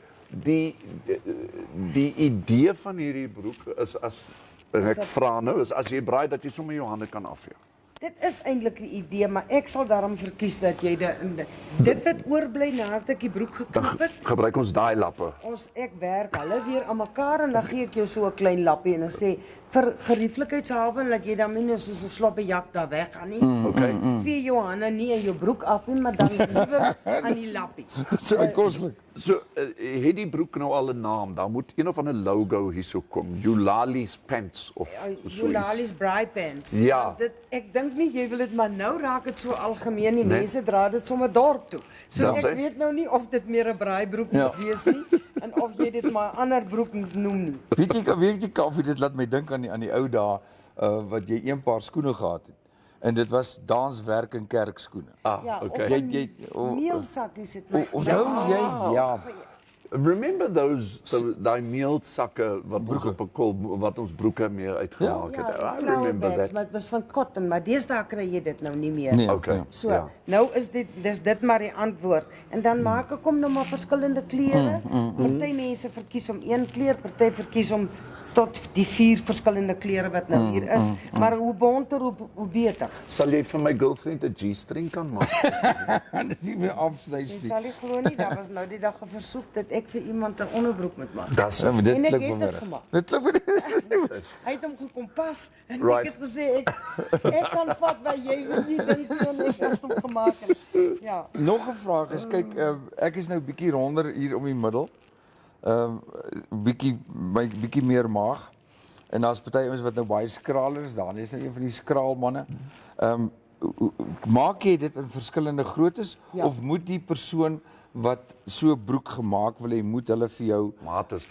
die idee van hierdie broek is as en ek vra nou is as jy braai dat jy sommer jou hande kan afvee. Dit is eintlik die idee, maar ek sal daarom verkies dat jy dit wat oorbly nadat ek die broek geknip het, Gebruik ons daai lappe. ek werk hulle weer aan mekaar en dan gee ek jou so 'n klein lappie en dan sê vir gerieflikheidshalwe en dat jy dan minstens soos 'n sloppe jak daar weg gaan nie. Okay. Vee jou hande nie in jou broek af nie, maar dan liewer aan die lappie. So uitkoslik. So het die broek nou al 'n naam. Daar moet een of ander logo hierso kom. Eulalie's pants of so. Eulalies braai pants. Ja. Ek dink nie jy wil dit maar nou raak dit so algemeen nie. Mense dra dit sommer dorp toe. So Dat ek sê? weet nou nie of dit meer 'n braaibroek Ja. moet wees nie en of jy dit maar 'n ander broek moet noem nie. Weet jy Kaufeee, dit laat my dink aan die ou dae wat jy een paar skoene gehad het. En dit was danswerk en kerkskoene. Ja, okay. of meelsakkies het my. Onthou jy? Ja. Remember daai meelsakke wat ons op 'n kol wat ons broeke mee uitgemaak het. I remember that. Maar dit was van cotton, maar deesdae kry jy dit nou nie meer. Nee. Okay. So, ja. nou is dit maar die antwoord. En dan maak ek hom nou maar verskillende kleure. Party mense verkies om een kleur, party verkies om tot die 4 verskillende kleure wat nou hier is. Maar hoe bonter, hoe beter. Sal jy vir my girlfriend 'n G-string kan maak? Dis nie meer afsnys Jy nie. sal nie glo nie, daar was nou die dag 'n versoek dat ek vir iemand 'n onderbroek moet maak. Dis Ja, maar dit En ek klink het dit bemerk. gemaak. Dit klink Hy het hom gekom pas en Right. ek het gesê ek kan vat wat jy wil nie dink en ek het hom gemaak. En, ja. Nog 'n vraag is kyk ek is nou bietjie ronder hier om die middel. Bietjie meer maag. En daar's party ouens wat nou baie skraler is. Daar is nou een van die skraal manne. Maak jy dit in verskillende groottes Ja. of moet die persoon wat so 'n broek gemaak wil hê, moet hulle vir jou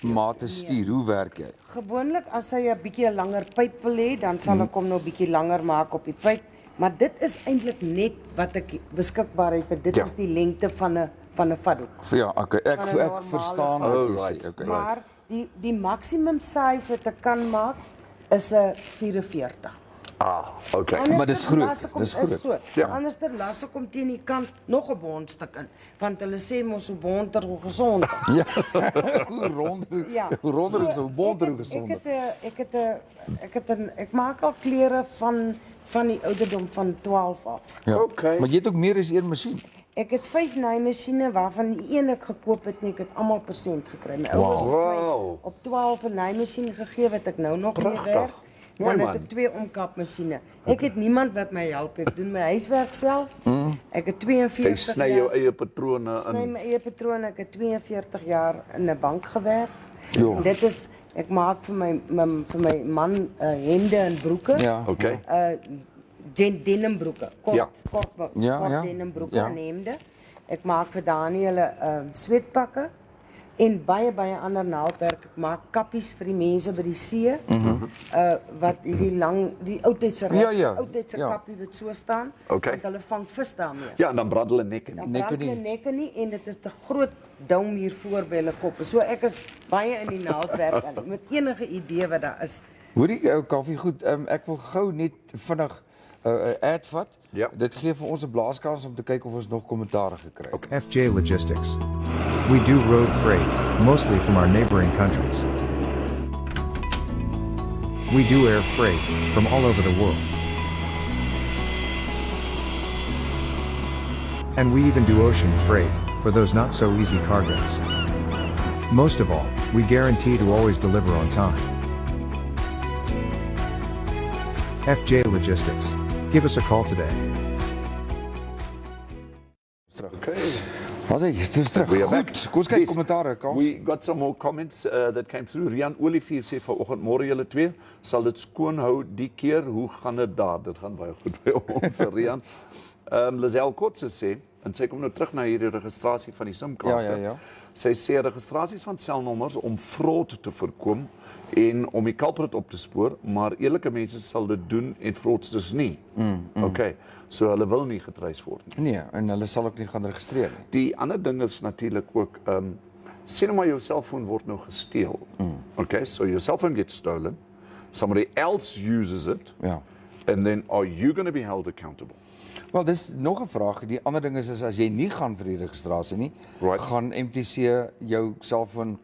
mate stuur? Hoe werk jy? Gewoonlik as hy 'n bietjie 'n langer pyp wil hê, dan sal ek hom nou bietjie langer maak op die pyp. Maar dit is eintlik net wat ek beskikbaar het. Dit Ja. is die lengte van 'n vatdoek. Ja, okay. Ek Van 'n normale verstaan vat. wat jy Alright. sê. Okay. Maar die maximum size wat ek kan maak is 'n 44. Okay. Maar dis groot, Las ek hom, dis is groot. groot. Ja. Anderster las ek hom teen die kant nog 'n bondstuk in, want hulle sê mos hoe bonter hoe gesonder. Ja. Hoe ronder, Ja. hoe ronder is hoe bonter hoe ek gesonder. ek maak al klere van die ouderdom van 12 af. Ja. Okay. Maar jy het ook meer as een masjien. Ek het 5 naaimasjiene waarvan die een ek gekoop het nie, ek het almal persent gekry. My ouers het my Wow. op 12 'n naaimasjien gegee wat ek nou nog mee Pragtig. werk. Mooi, Dan man. het ek 2 omkapmasjiene. Ek het niemand wat my help. Ek doen my huiswerk self. Ek het 42 Jy sny jou eie patrone sny in. my eie patrone. Ek het 42 jaar in 'n bank gewerk. Jo. En dit is ek maak vir my man hemde en broeke. Ja. Okay. Denimbroeke, kort Ja. Ja. denimbroeke Ja. en hemde. Ek maak vir Daniël sweetpakke en baie ander naaldwerk. Ek maak kappies vir die mense by die see. Wat hierdie lang die oudtydse Ja. oudtydse Ja. kappie wat so staan. Okay. Want hulle vang vis daarmee. Ja, en dan brand hulle nek in. Dan nekke brand hulle nie. nekke nie en dit is te groot dom hier voor by hulle koppe. So ek is baie in die naaldwerk aan met enige idee wat daar is. Hoorie Kaufeee, goed, ek wil gou net vinnig 'n ad vat. Ja. Dit gee vir ons 'n blaaskans om te kyk of ons nog kommentaare gekry het. FJ Logistics. We do road freight, mostly from our neighboring countries. We do air freight, from all over the world. And we even do ocean freight, for those not so easy cargoes. Most of all, we guarantee to always deliver on time. FJ Logistics. Give us a call today. Okay. Haai, dit is terug. We are back. Goed, kom ons kyk Yes. kommentaare, Kaufeee. We got some more comments that came through. Rian Olivier sê vanoggend môre julle twee sal dit skoon hou die keer. Hoe gaan dit daar? Dit gaan baie goed by ons, Rian. Lizelle Kotse sê, en sy kom nou terug na hierdie registrasie van die SIM-kaarte. Ja. Sy sê registrasies van selnommers om fraud te voorkom en om die culprit op te spoor, maar eerlike mense sal dit doen en fraudsters nie. Okay, so hulle wil nie getrys word nie. Nee, en hulle sal ook nie gaan registreer nie. Die ander ding is natuurlik ook, sê nou maar jou selfoon word nou gesteel. Okay, so your cell phone gets stolen, somebody else uses it, Ja. and then are you going to be held accountable? Wel, dis nog 'n vraag. Die ander ding is as jy nie gaan vir die registrasie nie, Right. gaan MTC jou selfoon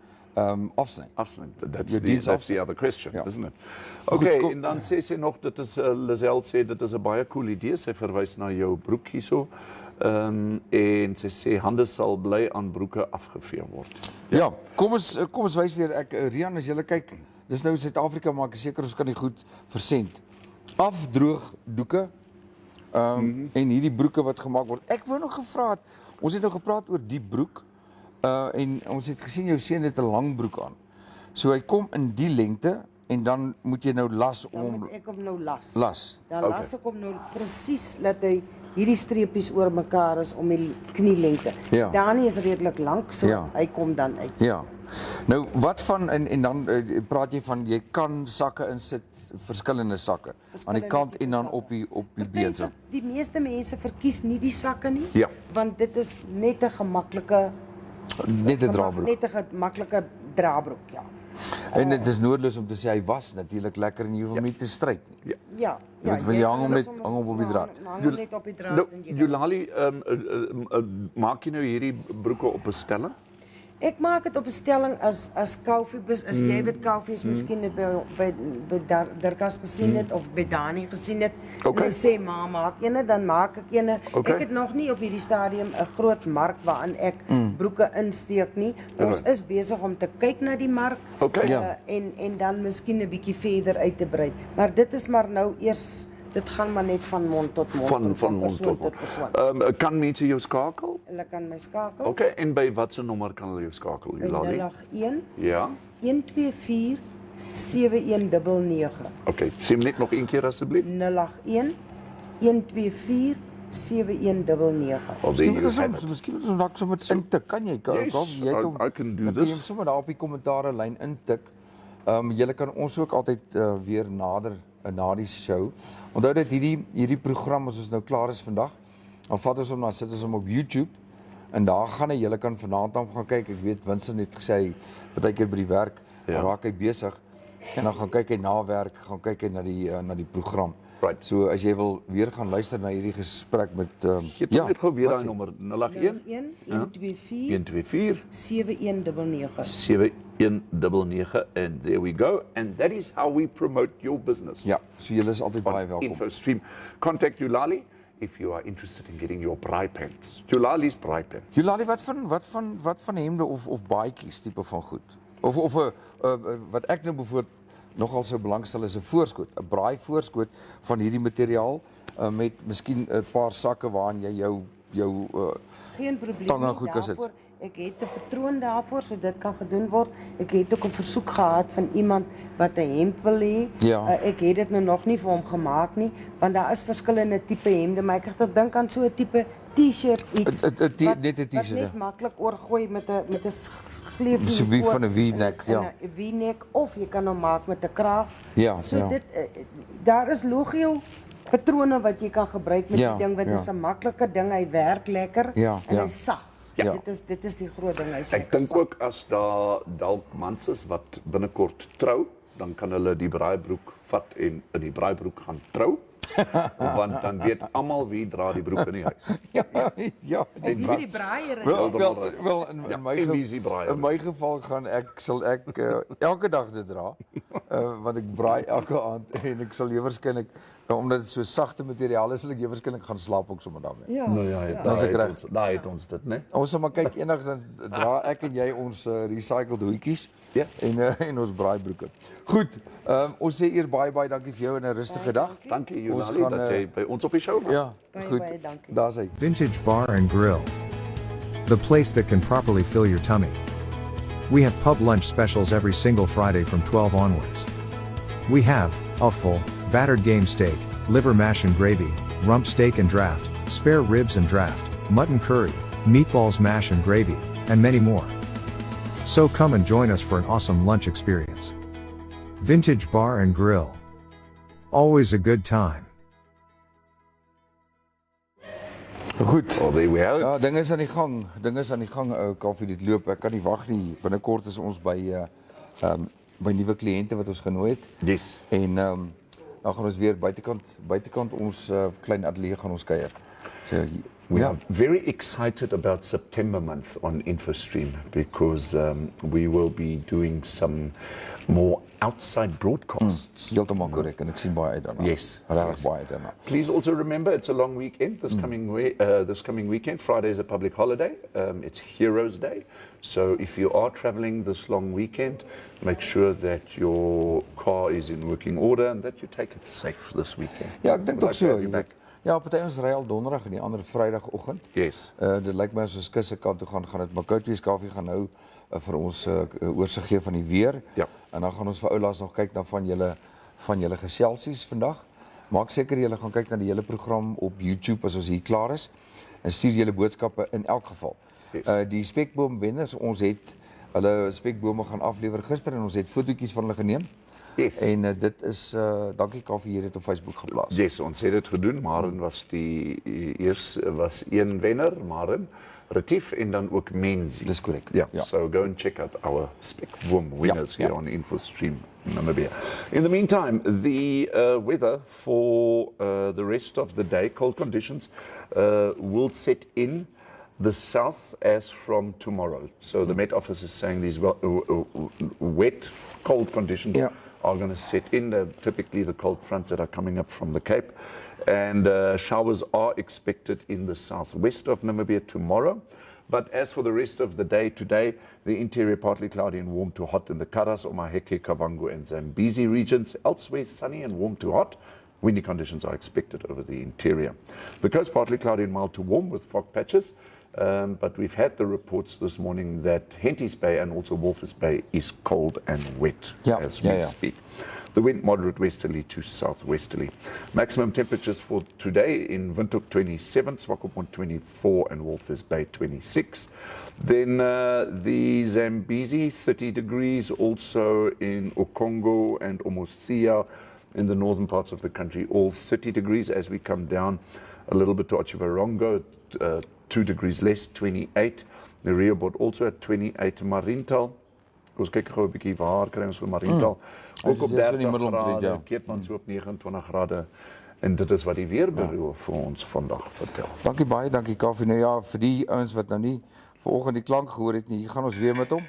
afsny. Afsluit. That's Your the, deeds that's the afsluit. other question, Ja. isn't it? Okay, kom- en dan sê sy nog, dit is, Lizelle sê, dit is 'n baie cool idee, sy verwys na jou broek hierso, en sy sê, hande sal bly aan broeke afgevee word. Ja, kom ons wys weer, Rian, as julle kyk, dis nou Suid-Afrika, maar ek is seker ons kan die goed versend. Afdroogdoeke, en hierdie broeke wat gemaak word. Ek wou nog gevra het, ons het nou gepraat oor die broek, en ons het gesien jou seun het 'n lang broek aan. So hy kom in die lengte, en dan moet jy nou las Dan om moet ek hom nou las. las. Dan Okay. las ek hom nou presies dat hy hierdie streepies oor mekaar is om die knielengte. Ja. Dani is redelik lank, so Ja. hy kom dan uit. Ja. Nou, wat van, en dan praat jy van, jy kan sakke insit, verskillende sakke, aan die kant en dan op die been. So. Die meeste mense verkies nie die sakke nie, Ja. want dit is net 'n gemaklike Net 'n draabroek. Net 'n gemaklike draabroek, ja. En dit is noodloos om te sê, hy was natuurlik lekker en jy hoef hom nie te stryk nie. Ja, Want jy hang hom net- soms- hang hom op die draad. Hang hom net op die draad Nou, en jy Julali, maak jy nou hierdie broeke op 'n stelling? Ek maak dit op 'n stelling as Kaufeee, as jy weet Kaufeee is miskien dit by Dirkas gesien het of by Dani gesien het. Okay. En hy sê ma maak ene, dan maak ek ene. Okay. Ek het nog nie op hierdie stadium 'n groot mark waarin ek broeke insteek nie. Ons Alright. is besig om te kyk na die mark Okay. Ja. en dan miskien 'n bietjie verder uit te brei. Maar dit is maar nou eers, dit gaan maar net van mond tot mond, en Van mond persoon tot mond. persoon. Kan mense jou skakel? Hulle kan my skakel. Okay, en by watse nommer kan hulle jou skakel, Julali? 081 Ja? 124 7199. Okay, sê net nog een keer asseblief. 081 124 7199. Well, there you have it. Miskien moet ons dalk sommer intik. Kan jy? Yes, Jy het hom, I can do dan kan jy this. hom sommer daar op die kommentaare lyn intik. Julle kan ons ook altyd weer nader na die show. Onthou dat hierdie program, as ons nou klaar is vandag, dan vat ons hom, dan sit ons hom op YouTube, en daar gaan julle kan vanaand aan gaan kyk. Ek weet Winston het gesê hy baie keer by die werk raak hy besig, en dan gaan kyk hy na werk, gaan kyk hy na die program. Right. So as jy wil weer gaan luister na hierdie gesprek met Gee tog net gou weer wat daai sê- nommer 081 124 124 7199. 7199, and there we go, and that is how we promote your business. Ja, so julle is altyd baie welkom. Infostream. Contact Julali if you are interested in getting your braai pants. Julali's braai pants. Jullie, wat van hemde of baadjies tipe van goed? Of wat ek nou bijvoorbeeld nogal sou belangstel is 'n voorskoot, 'n braai voorskoot van hierdie materiaal met miskien 'n paar sakke waarin jy jou Geen probleem Tang en nie goed kan sit. daarvoor. Ek het 'n patroon daarvoor, so dit kan gedoen word. Ek het ook 'n versoek gehad van iemand wat 'n hemp wil hê. Ja. Ek het dit nou nog nie vir hom gemaak nie, want daar is verskillende tipe hemde, maar ek het gedink aan so 'n tipe T-shirt iets. Net 'n wat T-shirt, net ja. maklik oorgooi met 'n gleufie. So wie van 'n V-neck, ja. 'n V-neck, of jy kan hom maak met 'n kraag. Ja, So ja. dit daar is logio patrone wat jy kan gebruik met Ja, die ding, want dit ja. is 'n maklike ding, hy werk lekker Ja, en ja. hy sag. Ja. Dit is die groot ding, hy's Ek lekker dink sag. ook as daar dalk mans is wat binnekort trou, dan kan hulle die braaibroek vat en in die braaibroek gaan trou. Want dan weet almal wie dra die broek in die huis. Ja. En wie is die braaier? Wel in my en wie is die braaier? in my geval sal ek elke dag dit dra, want ek braai elke aand en ek sal waarskynlik omdat dit so sagte materiaal is, sal ek waarskynlik gaan slaap ook sommer daarmee. Ja. Nou ja, Dan is ek reg. Daar het ons dit, né? Ons sal maar kyk, eendag dan dra ek en jy ons recycled hoedjies Ja. en ons braaibroeke. Goed, ons sê eers baie dankie vir jou en 'n rustige dag. Dankie Ons Julali gaan, dat jy by ons op die show was. Ja, Baie, goed. baie dankie. Daar's hy. Vintage Bar and Grill. The place that can properly fill your tummy. We have pub lunch specials every single Friday from 12 onwards. We have a full, battered game steak, liver mash and gravy, rump steak and draft, spare ribs and draft, mutton curry, meatballs mash and gravy, and many more. So come and join us for an awesome lunch experience. Vintage Bar and Grill. Always a good time. Goed. Well, there we have it. Ja, dinge is aan die gang. Dinge is aan die gang, ou Kaufeee, dit loop. Ek kan nie wag nie. Binnekort is ons by by nuwe kliënte wat ons genooi het. Yes. En dan gaan ons weer buitekant ons klein ateljee gaan ons kuier. So We are very excited about September month on Infostream because we will be doing some more outside broadcasts. heeltemal korrek en ek sien baie uit daarna. Yes. Regtig baie uit daarna. Please also remember it's a long weekend this coming weekend. Friday is a public holiday. It's Heroes Day. So if you are traveling this long weekend, make sure that your car is in working order and that you take it safe this weekend. Ja, ek dink We'd tog like to so. have you back. Ja, party ons ry al donderdag en die ander Vrydagoggend. Yes. Dit lyk my as ons kusse kant toe gaan dit maar koud wees. Kaufeee gaan nou vir ons oorsig gee van die weer. Ja. En dan gaan ons vir oulaas nog kyk na van julle geselsies vandag. Maak seker julle gaan kyk na die hele program op YouTube as ons hier klaar is. En stuur julle boodskappe in elk geval. Yes. Die spekboom wenners, ons het hulle spekbome gaan aflewer gister en ons het fotootjies van hulle geneem. Yes. En dit is dankie Kaufeee hier het op Facebook geplaas. Yes, ons het dit gedoen. Maren was was een wenner, Maren, Retief en dan ook Menzi. Dis korrek. Yeah. Ja. So go and check out our Spectrum winners Ja, here on Infostream Namibia. In the meantime, the weather for the rest of the day, cold conditions will set in the south as from tomorrow. So the Met Office is saying these wet, cold conditions Yeah. are going to set in. Typically the cold fronts that are coming up from the Cape. And showers are expected in the southwest of Namibia tomorrow. But as for the rest of the day today, the interior partly cloudy and warm to hot in the Karas, Omaheke, Kavango and Zambezi regions. Elsewhere sunny and warm to hot. Windy conditions are expected over the interior. The coast partly cloudy and mild to warm with fog patches. But we've had the reports this morning that Henties Bay and also Walvis Bay is cold and wet as we speak. The wind moderate westerly to southwesterly. Maximum temperatures for today in Windhoek 27, Swakopmund 24 and Walvis Bay 26. Then the Zambezi 30 degrees, also in Okongo and Omothea in the northern parts of the country, all 30 degrees as we come down a little bit to Ochivarongo, 2 degrees less, 28. The Rehoboth also at 28. Marintal, ons kyk gou 'n bietjie waar kry ons vir Marintal. Ook op 30 grade, Keetman so op 29 grade. En dit is wat die weerbureau vir ons vandag vertel. Dankie baie, dankie Kaufeee. Nou ja, vir die ouens wat nou nie vanoggend die klank gehoor het nie, hier gaan ons weer met hom.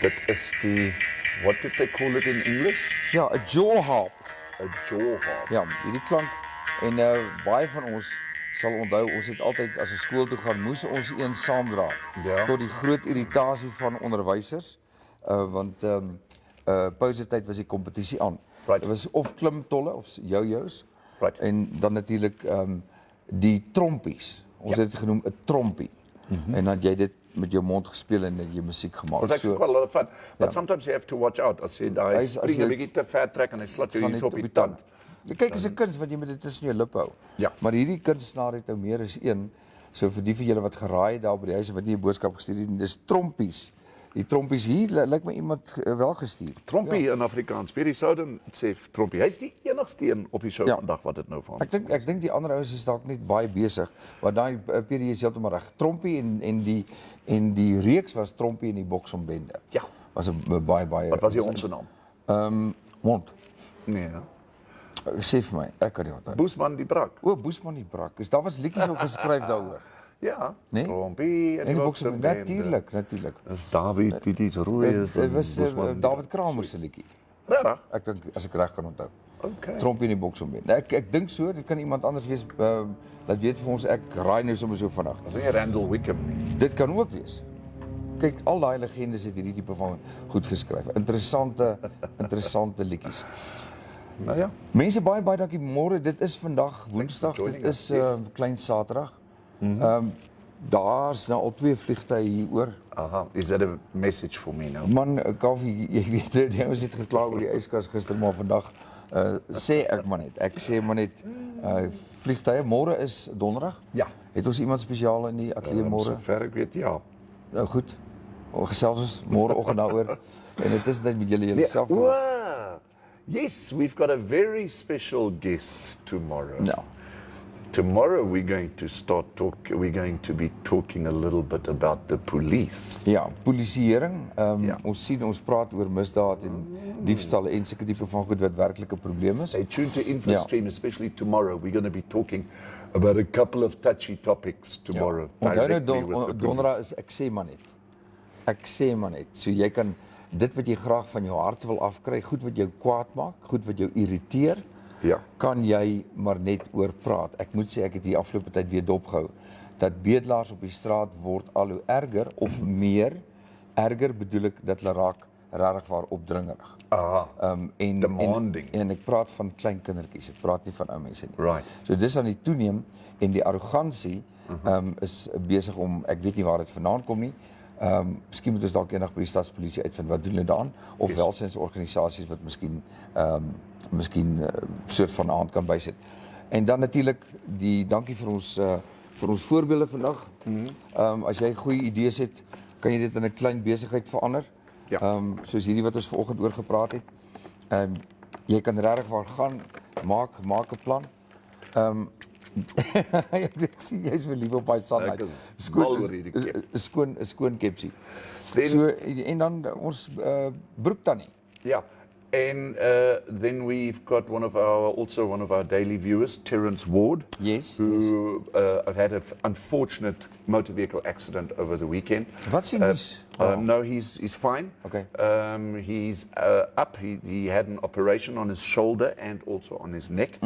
Dit is die, what did they call it in English? Ja, 'n jaw harp. A jaw harp. Ja, hierdie klank en baie van ons sal onthou, ons het altyd as 'n skool toe gaan, moes ons een saamdra. Ja. Tot die groot irritasie van onderwysers, want pausetyd was die kompetisie aan. Right. Dit was of klimtolle of jojo's. Right. En dan natuurlik die trompies. Ons het dit genoem 'n trompie. En dan jy dit met jou mond gespeel en jy musiek gemaak. It was actually quite a lot of fun. But sometimes you have to watch out. As jy daai spring 'n bietjie te ver trek en hy slat jou hier op die tand. Kyk, is 'n kuns wat jy met dit tussen jou lippe hou. Ja. Maar hierdie kunstenaar het nou meer as een. So vir die van julle wat geraai daar by die huis wat nie 'n boodskap gestuur het nie, dis trompies. Die trompies hier lyk my iemand wel gestuur. Trompie in Afrikaans. Pierre Souden sê trompie. Hy's die enigste een op die show vandag wat dit nou van. Ek dink die ander ouens is dalk net baie besig. Maar daai Pierre is heeltemal reg. Trompie en die reeks was Trompie en die Boksombende. Ja. Was 'n baie Wat was die ons naam? Mond. Nee. Sê vir my, ek kan nie onthou. Boesman die Brak. O, Boesman die Brak. Daar was liedjies ook geskryf daaroor. Ja. Nee? Trompie en En die Boksombende. Natuurlik. Dis David Dieties Rooi is. Dit was David Kramer se liedjie. Regtig? Ek dink as ek reg kan onthou. Okay. Trompie en die Boksombende. Ek dink so, dit kan iemand anders wees. Laat weet vir ons, ek raai nou sommer so vinnig. Dis nie Randall Wickham nie. Dit kan ook wees. Kyk, al daai legendes het hierdie tipe van goed geskryf. Interessante liedjies. Nou ja. Mense baie dankie môre. Dit is vandag Woensdag. Dit is klein Saterdag. Daar's nou al 2 vliegtye hier oor. Aha, is that a message for me now? Man, Kaufeee, jy weet, die ouens het gekla oor die yskas gister, maar vandag Sê ek maar net. Ek sê maar net vliegtye môre is donderdag. Ja. Het ons iemand spesiaal in die ateljee môre? Sover ek weet, ja. Nou goed. Ons gesels ons môreoggend daaroor en dit is net met julle self. Yes, we've got a very special guest tomorrow. Nou. Tomorrow we're going to be talking a little bit about the police. Ja, polisieering. Ja. Ons praat oor misdaad en diefstalle en sulke tipe van goed wat werklike probleme is. Stay tuned to Infostream, especially tomorrow. We're going to be talking about a couple of touchy topics tomorrow. Onthou nou directly with the donderdag police. is ek sê maar net. Ek sê maar net. So jy kan dit wat jy graag van jou hart wil afkry, goed wat jou kwaad maak, goed wat jou irriteer, Ja. kan jy maar net oor praat. Ek moet sê ek het die afgelope tyd weer dopgehou dat bedelaars op die straat word al hoe erger of meer. Erger bedoel ek dat hulle raak regtig waar opdringerig. Aha. Demanding. Demanding. En ek praat van klein kindertjies. Ek praat nie van ou mense nie. Right. So dis aan die toeneem en die arrogansie is besig om, ek weet nie waar dit vandaan kom nie. Miskien moet ons dalk eendag by die stadspolisie uitvind wat doen hulle daaraan of welsinsorganisasies wat miskien soort van 'n hand kan bysit. En dan natuurlik dankie vir ons voorbeelde vandag. As jy goeie idees het, kan jy dit in 'n klein besigheid verander. Ja. Soos hierdie wat ons vanoggend oor gepraat het. Jy kan regtig waar gaan maak 'n plan. Ek sien jy's verlief op daai sunlight. Skoon kepsie. So en dan ons broek tannie. Yeah, and then we've got one of our daily viewers, Terence Ward, Yes. who had an unfortunate motor vehicle accident over the weekend. Wat sien nuus? No, he's fine. Okay. He's up. He had an operation on his shoulder and also on his neck.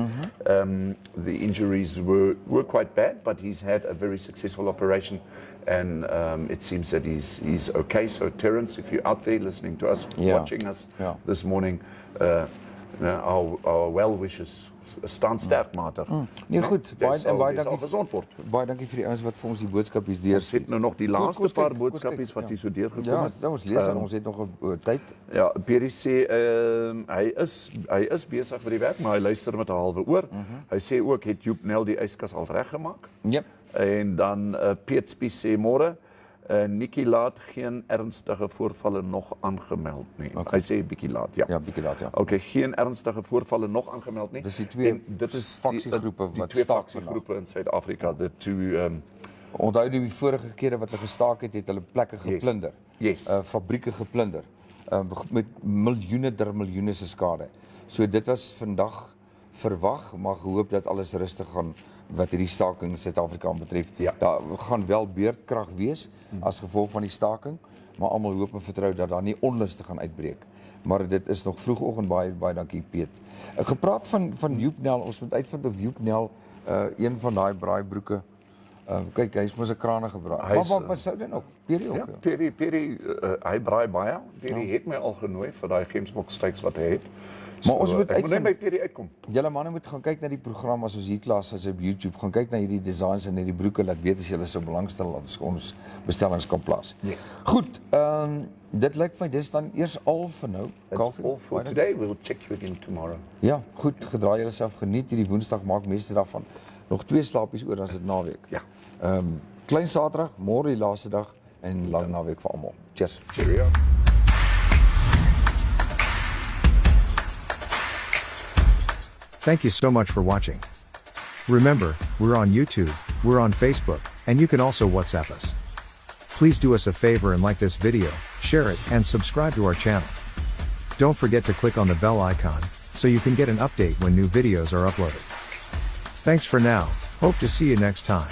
The injuries were quite bad, but he's had a very successful operation, and it seems that he's okay. So Terence, if you're out there listening to us, watching us this morning, our well wishes. Staan sterk, mater. Nee, goed. Baie dankie. Gezond word. Baie dankie vir die ouens wat vir ons die boodskapies deurstuur. Ons het nou nog die laaste paar boodskapies wat hier so deurgekom het. Ja, ons lees ons het nog 'n tyd. Ja, Pierre sê hy is besig met die werk, maar hy luister met 'n halwe oor. Hy sê ook het Joep Nel die yskas al reggemaak. Ja. En dan Piet Spies sê môre Nikki laat geen ernstige voorvalle nog aangemeld nie. Okay. Hy sê bietjie laat, ja. Ja, bietjie laat, ja. Okay, geen ernstige voorvalle nog aangemeld nie. Dis die twee En dit is faksiegroepe die wat twee staak faksiegroepe in Suid-Afrika, the two Onthou die vorige kere wat hulle gestaak het hulle plekke geplunder. Yes. Fabrieke geplunder. Met miljoene se skade. So dit was vandag verwag, maar gehoop dat alles rustig gaan wat hierdie staking in Suid-Afrika betref. Ja. Daar gaan wel beerdkrag wees as gevolg van die staking, maar almal hoop en vertrou dat daar nie onluste gaan uitbreek. Maar dit is nog vroegoggend, baie dankie Piet. Gepraat van Joep Nel, ons moet uitvind of Joep Nel een van daai braaibroeke kyk, hy's mos 'n krane gebraai. Maar sou dit ook? Pierre ook. Ja, Pierre hy braai baie. Pierre het my al genooi vir daai gemsbokstryks wat hy het. Maar ons moet ek moet net by Pierre uitkom. Julle manne moet gaan kyk na die program as ons hier klas as op YouTube. Gaan kyk na hierdie designs en hierdie broeke, laat weet as julle so belangstel dat ons bestellings kan plaas. Yes. Goed, dit lyk vir my dis dan eers al vir nou. That's all for today. We'll check you again tomorrow. Ja, goed, gedraai julleself, geniet hierdie Woensdag, maak meeste daarvan. Nog 2 slaapies oor, dan is dit naweek. Ja. Klein Saterdag, môre die laaste dag en lang naweek vir almal. Cheers. Cheerio. Thank you so much for watching. Remember, we're on YouTube, we're on Facebook, and you can also WhatsApp us. Please do us a favor and like this video, share it, and subscribe to our channel. Don't forget to click on the bell icon, so you can get an update when new videos are uploaded. Thanks for now, hope to see you next time.